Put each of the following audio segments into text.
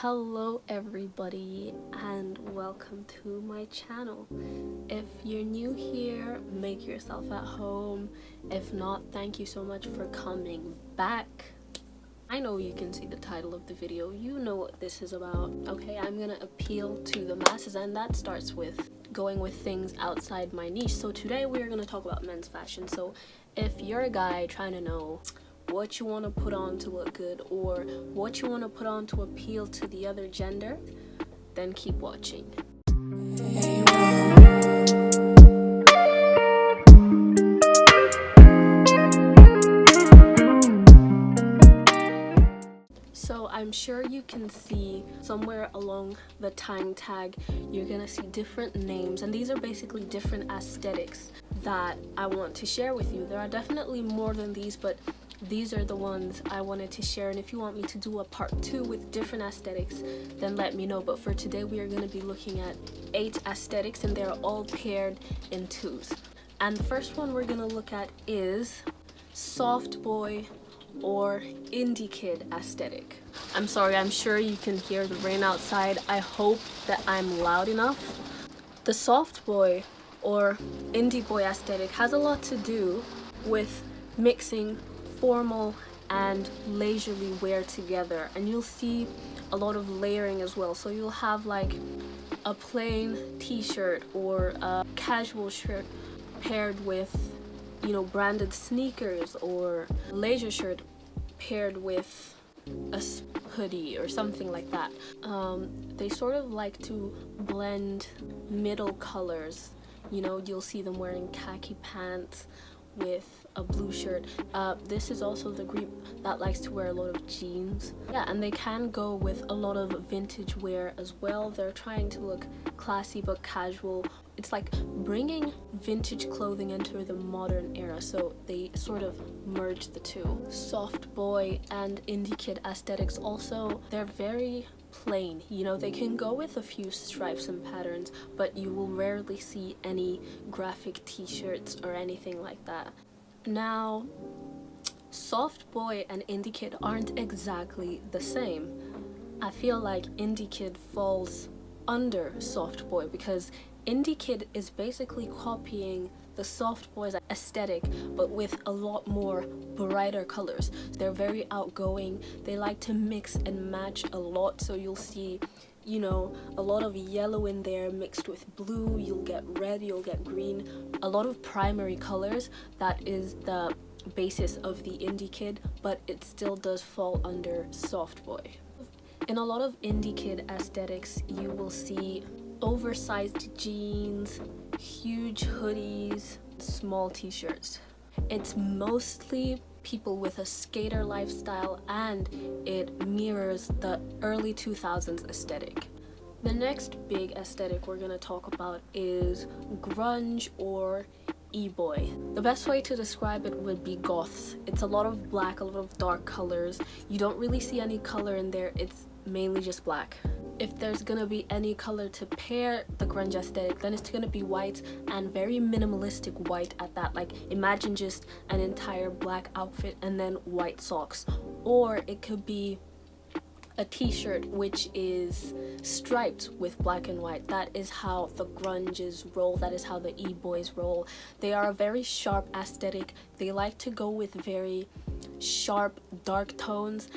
Hello everybody and welcome to my channel. If you're new here, make yourself at home. If not, thank you so much for coming back. I know you can see the title of the video. You know what this is about. Okay, I'm gonna appeal to the masses, and that starts with going with things outside my niche. So today we're gonna talk about men's fashion. So if you're a guy trying to know what you want to put on to look good or what you want to put on to appeal to the other gender, then keep watching. So I'm sure you can see somewhere along the time tag you're gonna see different names, and these are basically different aesthetics that I want to share with you. There are definitely more than these, but these are the ones I wanted to share, and if you want me to do a part 2 with different aesthetics, then let me know. But for today we are going to be looking at 8 aesthetics, and they're all paired in twos. And the first one we're going to look at is soft boy or indie kid aesthetic. I'm sorry, I'm sure you can hear the rain outside. I hope that I'm loud enough. The soft boy or indie boy aesthetic has a lot to do with mixing formal and leisurely wear together, and you'll see a lot of layering as well. So you'll have like a plain t-shirt or a casual shirt paired with, you know, branded sneakers, or a leisure shirt paired with a hoodie or something like that. They sort of like to blend middle colors. You know, you'll see them wearing khaki pants with a blue shirt. This is also the group that likes to wear a lot of jeans. Yeah, and they can go with a lot of vintage wear as well. They're trying to look classy but casual. It's like bringing vintage clothing into the modern era, so they sort of merge the two. Soft boy and indie kid aesthetics also, they're very plain. You know, they can go with a few stripes and patterns, but you will rarely see any graphic t-shirts or anything like that. Now, soft boy and indie kid aren't exactly the same. I feel like indie kid falls under soft boy because indie kid is basically copying the soft boy's aesthetic, but with a lot more brighter colors. They're very outgoing. They like to mix and match a lot, so you'll see, you know, a lot of yellow in there mixed with blue. You'll get red, you'll get green, a lot of primary colors. That is the basis of the indie kid, but it still does fall under soft boy. In a lot of indie kid aesthetics, you will see oversized jeans, huge hoodies, small t-shirts. It's mostly people with a skater lifestyle, and it mirrors the early 2000s aesthetic. The next big aesthetic we're going to talk about is grunge or e-boy. The best way to describe it would be goths. It's a lot of black, a lot of dark colors. You don't really see any color in there. It's mainly just black. If there's gonna be any color to pair the grunge aesthetic, then it's gonna be white, and very minimalistic white at that. Like, imagine just an entire black outfit and then white socks. Or it could be a t-shirt which is striped with black and white. That is how the grunges roll. That is how the e-boys roll. They are a very sharp aesthetic. They like to go with very sharp dark tones.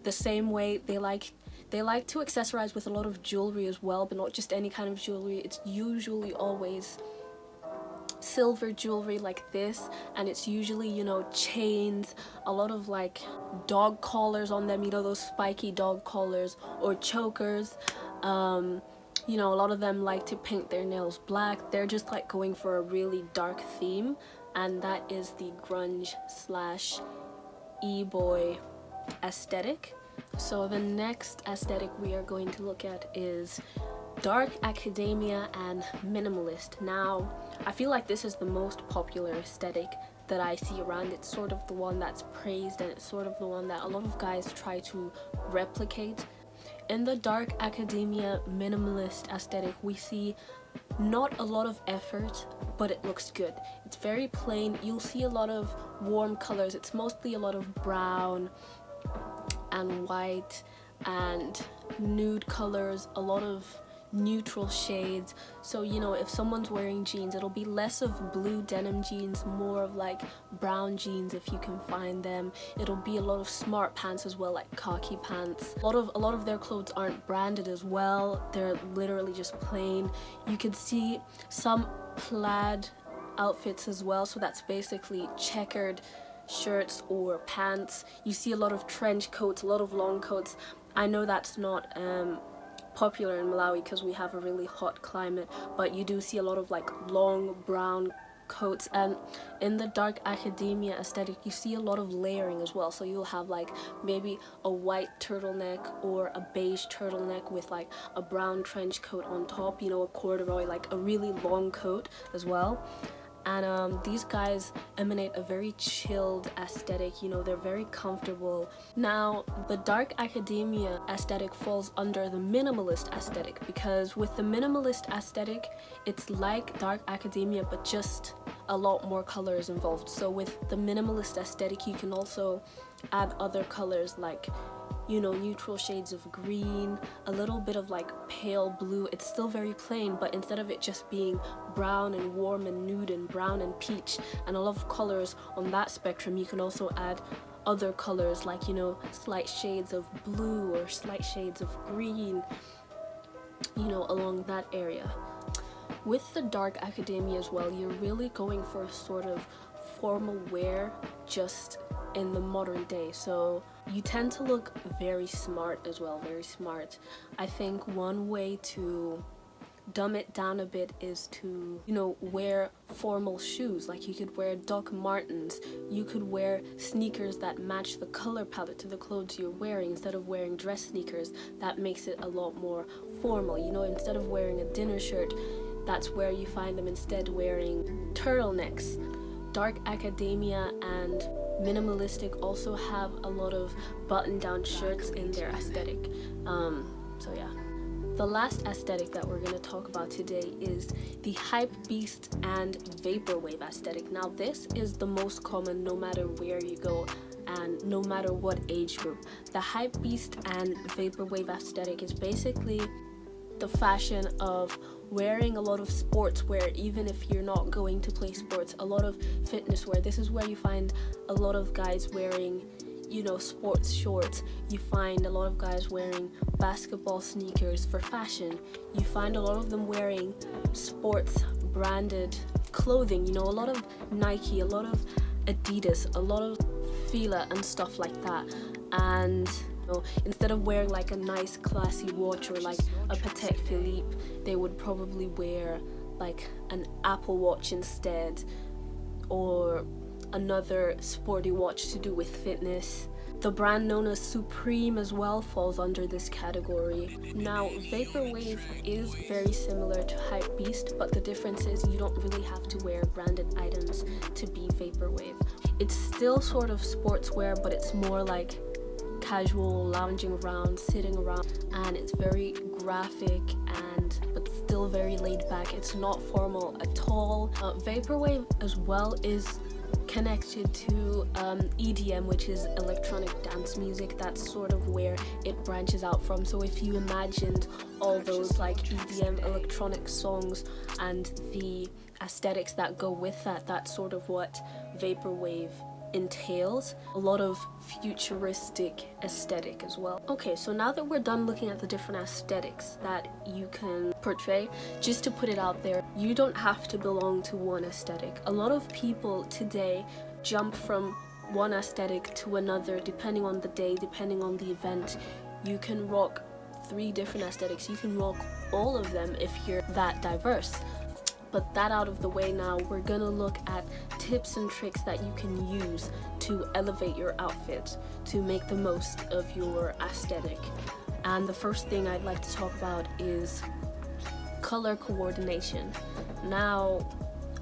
The same way they like to accessorize with a lot of jewelry as well, but not just any kind of jewelry. It's usually always silver jewelry like this, and it's usually, you know, chains, a lot of like dog collars on them, you know, those spiky dog collars, or chokers. You know, a lot of them like to paint their nails black. They're just like going for a really dark theme, and that is the grunge slash e-boy aesthetic. So the next aesthetic we are going to look at is dark academia and minimalist. Now, I feel like this is the most popular aesthetic that I see around. It's sort of the one that's praised, and it's sort of the one that a lot of guys try to replicate. In the dark academia minimalist aesthetic, we see not a lot of effort, but it looks good. It's very plain. You'll see a lot of warm colors. It's mostly a lot of brown and white, and nude colors, a lot of neutral shades. So you know, if someone's wearing jeans, it'll be less of blue denim jeans, more of like brown jeans if you can find them. It'll be a lot of smart pants as well, like khaki pants. A lot of their clothes aren't branded as well, they're literally just plain. You could see some plaid outfits as well, so that's basically checkered shirts or pants. You see a lot of trench coats, a lot of long coats. I know that's not popular in Malawi because we have a really hot climate, but you do see a lot of like long brown coats. And in the dark academia aesthetic, you see a lot of layering as well. So you'll have like maybe a white turtleneck or a beige turtleneck with like a brown trench coat on top, you know, a corduroy, like a really long coat as well. And these guys emanate a very chilled aesthetic, you know, they're very comfortable. Now, the dark academia aesthetic falls under the minimalist aesthetic, because with the minimalist aesthetic, it's like dark academia, but just a lot more colors involved. So with the minimalist aesthetic, you can also add other colors like, you know, neutral shades of green, a little bit of like pale blue. It's still very plain, but instead of it just being brown and warm and nude and brown and peach and a lot of colors on that spectrum, you can also add other colors like, you know, slight shades of blue or slight shades of green, you know, along that area. With the dark academia as well, you're really going for a sort of formal wear just in the modern day. So you tend to look very smart as well, very smart. I think one way to dumb it down a bit is to, you know, wear formal shoes. Like you could wear Doc Martens, you could wear sneakers that match the color palette to the clothes you're wearing instead of wearing dress sneakers. That makes it a lot more formal. You know, instead of wearing a dinner shirt, that's where you find them instead wearing turtlenecks. Dark academia and minimalistic also have a lot of button-down shirts in their aesthetic. So yeah. The last aesthetic that we're going to talk about today is the hypebeast and vaporwave aesthetic. Now this is the most common no matter where you go and no matter what age group. The hypebeast and vaporwave aesthetic is basically the fashion of wearing a lot of sports wear, even if you're not going to play sports, a lot of fitness wear. This is where you find a lot of guys wearing, you know, sports shorts. You find a lot of guys wearing basketball sneakers for fashion. You find a lot of them wearing sports branded clothing, you know, a lot of Nike, a lot of Adidas, a lot of Fila and stuff like that. And instead of wearing like a nice classy watch or like a Patek Philippe, they would probably wear like an Apple Watch instead, or another sporty watch to do with fitness. The brand known as Supreme as well falls under this category. Now, vaporwave is very similar to hypebeast, but the difference is you don't really have to wear branded items to be vaporwave. It's still sort of sportswear, but it's more like casual, lounging around, sitting around, and it's very graphic and but still very laid back. It's not formal at all. Vaporwave as well is connected to EDM, which is electronic dance music. That's sort of where it branches out from. So if you imagined all those like EDM electronic songs and the aesthetics that go with that, that's sort of what vaporwave entails. A lot of futuristic aesthetic as well. Okay, so now that we're done looking at the different aesthetics that you can portray, just to put it out there, you don't have to belong to one aesthetic. A lot of people today jump from one aesthetic to another depending on the day, depending on the event. You can rock 3 different aesthetics. You can rock all of them if you're that diverse. But that out of the way now, we're gonna look at tips and tricks that you can use to elevate your outfit, to make the most of your aesthetic. And the first thing I'd like to talk about is color coordination. Now,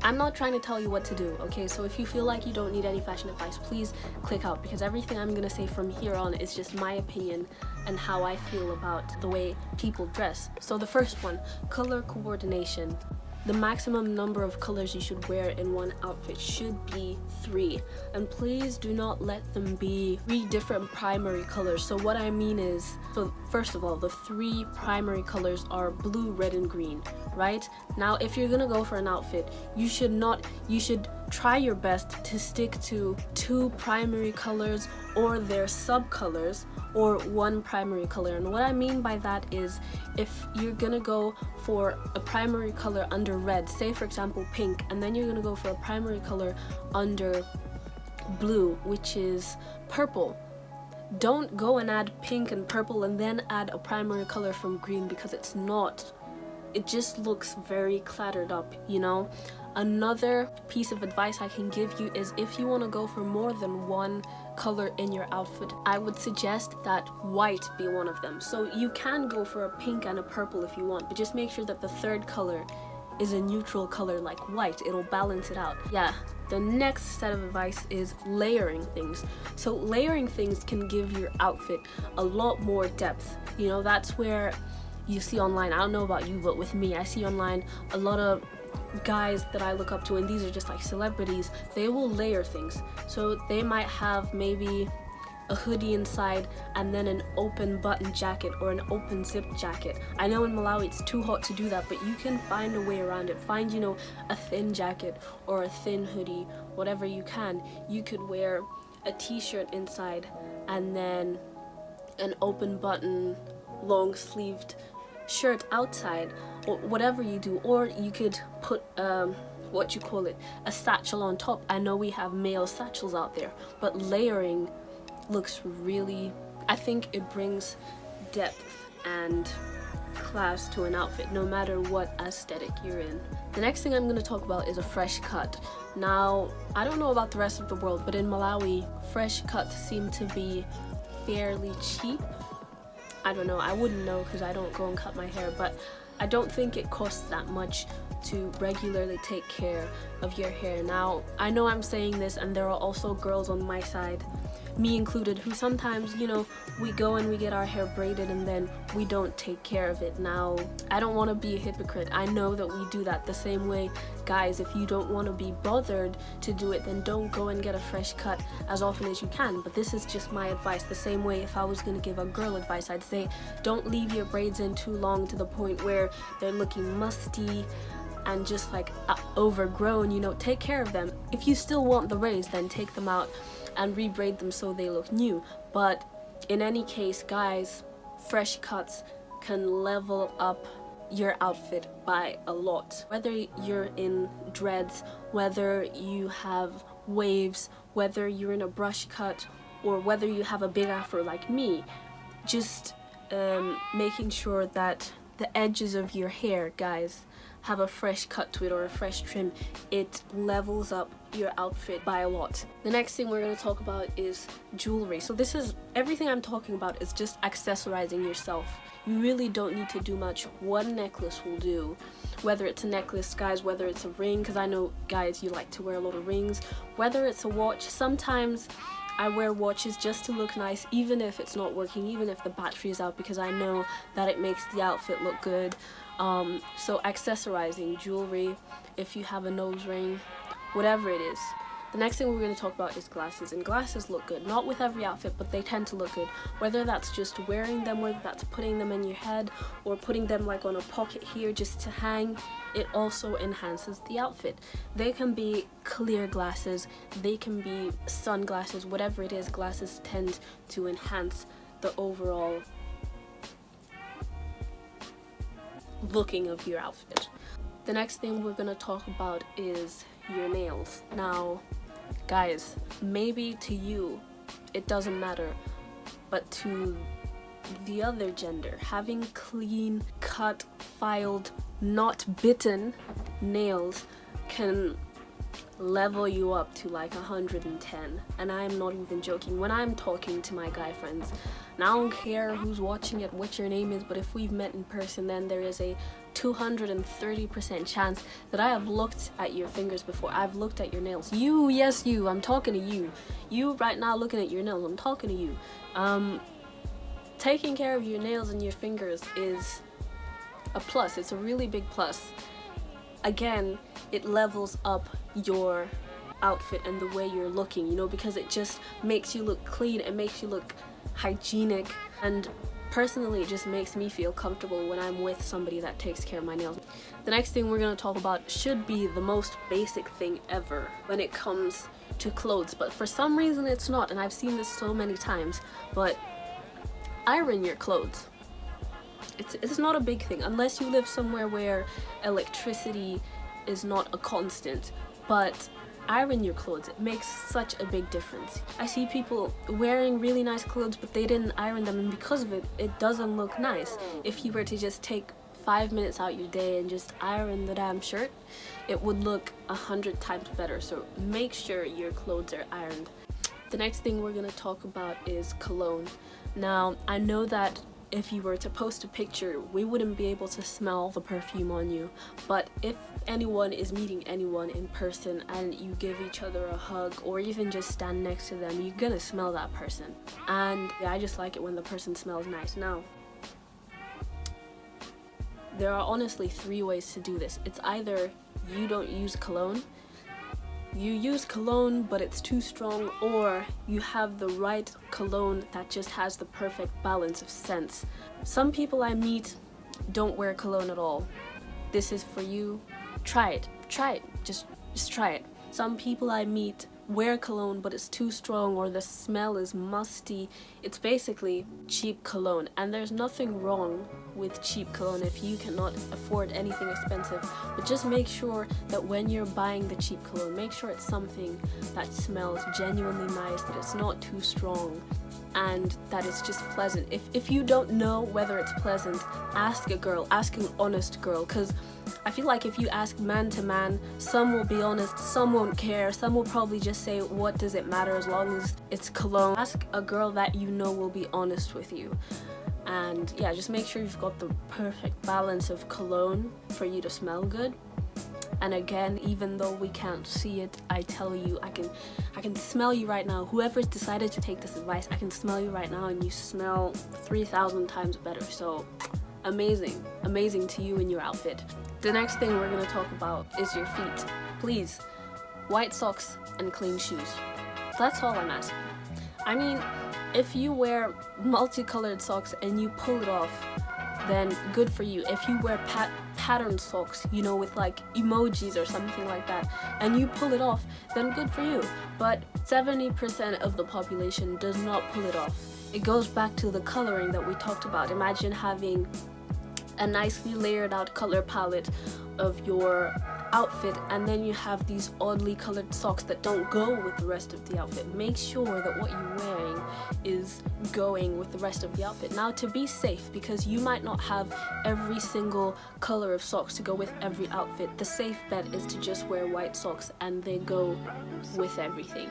I'm not trying to tell you what to do, okay? So if you feel like you don't need any fashion advice, please click out, because everything I'm gonna say from here on is just my opinion and how I feel about the way people dress. So the first one, color coordination. the maximum number of colors you should wear in one outfit should be 3. And please do not let them be 3 different primary colors. So what I mean is, so first of all, the 3 primary colors are blue, red, and green, right? Now, if you're gonna go for an outfit, you should try your best to stick to 2 primary colors or their subcolors, or 1 primary color. And what I mean by that is, if you're gonna go for a primary color under red, say for example pink, and then you're gonna go for a primary color under blue, which is purple, don't go and add pink and purple and then add a primary color from green, because it just looks very cluttered up, you know? Another piece of advice I can give you is, if you want to go for more than 1 color in your outfit, I would suggest that white be one of them. So you can go for a pink and a purple if you want, but just make sure that the 3rd color is a neutral color like white. It'll balance it out. Yeah, the next set of advice is layering things. So layering things can give your outfit a lot more depth. You know, that's where you see online, I don't know about you, but with me, I see online a lot of guys that I look up to, and these are just like celebrities, they will layer things. So they might have maybe a hoodie inside and then an open button jacket or an open zip jacket. I know in Malawi it's too hot to do that, but you can find a way around it. Find, you know, a thin jacket or a thin hoodie, whatever you can. You could wear a t-shirt inside and then an open button long sleeved shirt outside, or whatever you do. Or you could put a satchel on top. I know we have male satchels out there, but layering looks really, I think it brings depth and class to an outfit, no matter what aesthetic you're in. The next thing I'm going to talk about is a fresh cut. Now, I don't know about the rest of the world, but in Malawi, fresh cuts seem to be fairly cheap. I don't know, I wouldn't know because I don't go and cut my hair, but I don't think it costs that much to regularly take care of your hair. Now, I know I'm saying this, and there are also girls on my side, me included, who sometimes, you know, we go and we get our hair braided and then we don't take care of it. Now, I don't want to be a hypocrite. I know that we do that the same way. Guys, if you don't want to be bothered to do it, then don't go and get a fresh cut as often as you can. But this is just my advice. The same way if I was going to give a girl advice, I'd say don't leave your braids in too long to the point where they're looking musty and just like overgrown. You know, take care of them. If you still want the braids, then take them out and rebraid them so they look new. But in any case, guys, fresh cuts can level up your outfit by a lot. Whether you're in dreads, whether you have waves, whether you're in a brush cut, or whether you have a big afro like me, just making sure that the edges of your hair, guys, have a fresh cut to it or a fresh trim, it levels up your outfit by a lot. The next thing we're going to talk about is jewelry. So this is, everything I'm talking about is just accessorizing yourself. You really don't need to do much. One necklace will do. Whether it's a necklace, guys, whether it's a ring, because I know guys, you like to wear a lot of rings, whether it's a watch. Sometimes I wear watches just to look nice, even if it's not working, even if the battery is out, because I know that it makes the outfit look good. So accessorizing, jewelry, if you have a nose ring, whatever it is. The next thing we're going to talk about is glasses, and glasses look good. Not with every outfit, but they tend to look good. Whether that's just wearing them, whether that's putting them in your head, or putting them like on a pocket here just to hang, it also enhances the outfit. They can be clear glasses, they can be sunglasses, whatever it is, glasses tend to enhance the overall looking of your outfit. The next thing we're going to talk about is your nails. Now, guys, maybe to you it doesn't matter, but to the other gender, having clean, cut, filed, not bitten nails can level you up to like 110. And I'm not even joking when I'm talking to my guy friends. And I don't care who's watching it, what your name is, but if we've met in person, then there is a 230% chance that I have looked at your fingers before. I've looked at your nails. You, yes, you, I'm talking to you. You right now looking at your nails, I'm talking to you. Taking care of your nails and your fingers is a plus. It's a really big plus. again, it levels up your outfit and the way you're looking, you know, because it just makes you look clean, it makes you look hygienic, and personally it just makes me feel comfortable when I'm with somebody that takes care of my nails. The next thing we're going to talk about should be the most basic thing ever when it comes to clothes, but for some reason it's not, and I've seen this so many times, but iron your clothes. It's not a big thing unless you live somewhere where electricity is not a constant, but iron your clothes. It makes such a big difference. I see people wearing really nice clothes but they didn't iron them, and because of it, it doesn't look nice. If you were to just take 5 minutes out your day and just iron the damn shirt, it would look 100 times better. So make sure your clothes are ironed. The next thing we're going to talk about is cologne. Now, I know that if you were to post a picture, we wouldn't be able to smell the perfume on you, but if anyone is meeting anyone in person and you give each other a hug or even just stand next to them, you're gonna smell that person. And yeah, I just like it when the person smells nice. Now, there are honestly 3 ways to do this. It's either you don't use cologne, you use cologne but it's too strong, or you have the right cologne that just has the perfect balance of scents. Some people I meet don't wear cologne at all. This is for you. Try it, just try it. Some people I meet wear cologne but it's too strong or the smell is musty. It's basically cheap cologne, and there's nothing wrong with cheap cologne if you cannot afford anything expensive, but just make sure that when you're buying the cheap cologne, make sure it's something that smells genuinely nice, that it's not too strong, and that it's just pleasant. If you don't know whether it's pleasant, ask a girl, ask an honest girl, because I feel like if you ask man to man, some will be honest, some won't care, some will probably just say, what does it matter as long as it's cologne. Ask a girl that you know will be honest with you. And yeah, just make sure you've got the perfect balance of cologne for you to smell good. And again, even though we can't see it, I tell you, I can smell you right now. Whoever's decided to take this advice, I can smell you right now and you smell 3,000 times better. So amazing to you and your outfit. The next thing we're going to talk about is your feet. Please, white socks and clean shoes. That's all I'm asking. I mean, if you wear multicolored socks and you pull it off, then good for you. If you wear patterned socks, you know, with like emojis or something like that, and you pull it off, then good for you. But 70% of the population does not pull it off. It goes back to the coloring that we talked about. Imagine having a nicely layered out color palette of your outfit, and then you have these oddly colored socks that don't go with the rest of the outfit. Make sure that what you're wearing is going with the rest of the outfit. Now, to be safe, because you might not have every single color of socks to go with every outfit, the safe bet is to just wear white socks and they go with everything.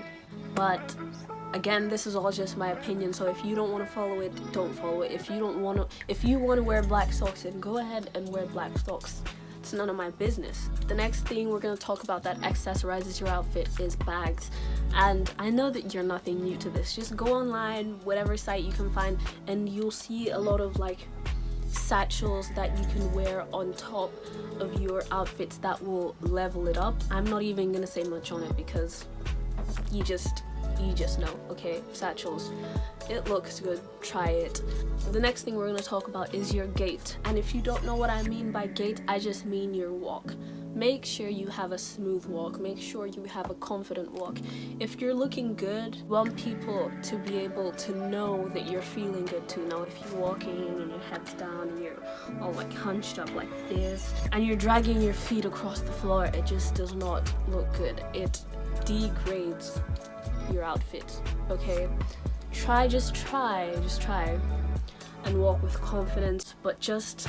But again, this is all just my opinion, so if you don't want to follow it, don't follow it. If you want to wear black socks, then go ahead and wear black socks. It's none of my business. The next thing we're going to talk about that accessorizes your outfit is bags. And I know that you're nothing new to this. Just go online, whatever site you can find, and you'll see a lot of like satchels that you can wear on top of your outfits that will level it up. I'm not even going to say much on it because you just know, okay? Satchels, it looks good, try it. The next thing we're going to talk about is your gait. And if you don't know what I mean by gait, I just mean your walk. Make sure you have a smooth walk. Make sure you have a confident walk. If you're looking good, you want people to be able to know that you're feeling good too. Now, if you're walking and your head's down and you're all like hunched up like this and you're dragging your feet across the floor, it just does not look good. It degrades your outfit, okay? Just try and walk with confidence, but just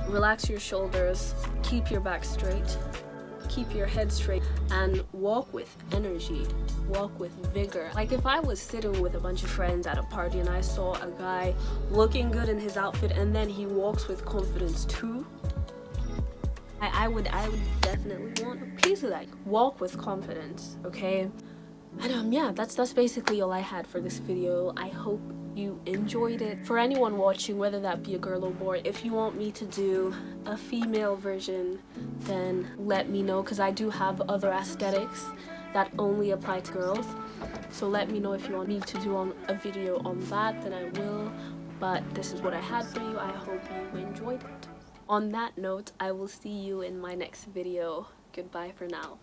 relax your shoulders, keep your back straight, keep your head straight, and walk with energy, walk with vigor. Like if I was sitting with a bunch of friends at a party and I saw a guy looking good in his outfit and then he walks with confidence too, I would definitely want a piece of that. Walk with confidence, okay? And yeah, that's basically all I had for this video. I hope you enjoyed it. For anyone watching, whether that be a girl or boy, if you want me to do a female version, then let me know, because I do have other aesthetics that only apply to girls. So let me know if you want me to do a video on that, then I will. But this is what I had for you. I hope you enjoyed it. On that note, I will see you in my next video. Goodbye for now.